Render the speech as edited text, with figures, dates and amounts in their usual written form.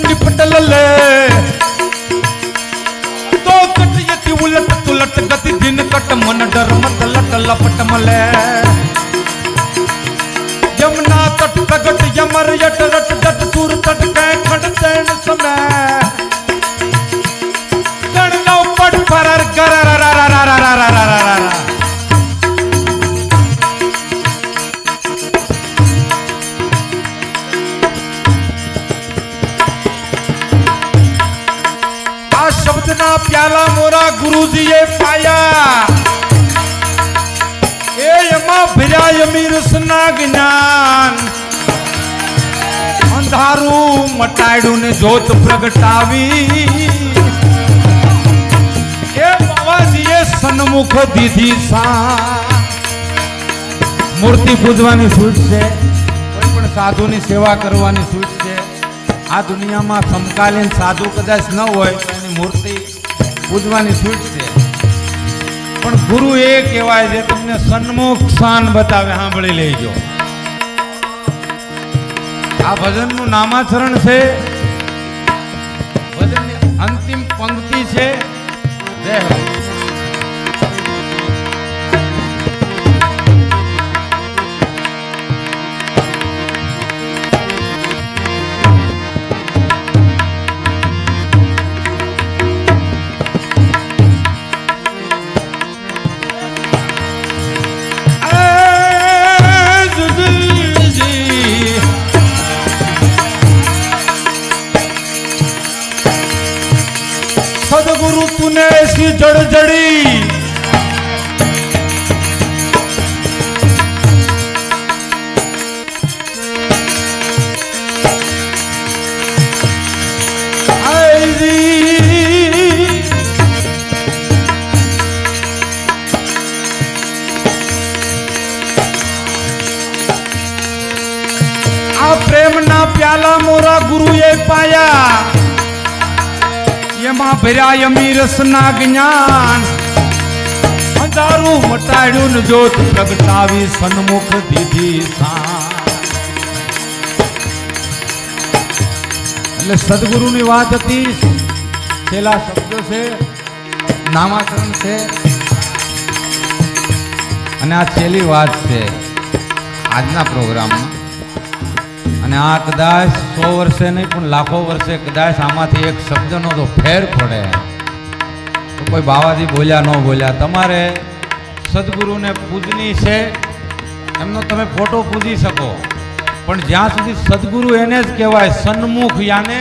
निपटले तो कटियति उलट तुलट गति दिन कट मन डर मत लट लपट मले यमुना तट प्रगट यमर यट रट डट दूर तट कै खंड तैन समय गण नो पट परर गर शब्द ना प्याला मोरा गुरुजी ये पाया ए यमा भिरा यमीर सना ज्ञान अंधारू मटाड़ू ने जोत प्रगटावी ए बाबाजी ये सन्मुख दीदी सा मूर्ति पूजवानी छूट से कोई पण साधु नी सेवा करवानी छूट से आ दुनिया में समकालीन साधु कदाच न होय तो एनी मूर्ति पूजवानी छूट से पण गुरु ए कहेवाय जे तमने सन्मुख स्थान बतावे सांभळी लेजो आ भजन नु नामाचरण छे भजन ની अंतिम पंक्ति छे जय हो सदगुरु तूने ऐसी जड़ जड़ी आ प्रेम ना प्याला मोरा गुरु ये पाया यमा भरा यमीर सना ज्ञान अंधारू मटाड़ू न जोत प्रगटावी सन्मुख दीदी सा એટલે સદગુરુની વાત હતી છેલ્લા શબ્દો છે નામાકરણ છે અને આ છેલ્લી વાત છે આજના પ્રોગ્રામમાં અને આ કદાચ 100 વર્ષે નહીં પણ લાખો વર્ષે કદાચ આમાંથી એક શબ્દનો તો ફેર પડે તો કોઈ બાવાજી બોલ્યા ન બોલ્યા તમારે સદગુરુને પૂજની છે એમનો તમે ફોટો પૂજી શકો પણ જ્યાં સુધી સદગુરુ એને જ કહેવાય સન્મુખ યાને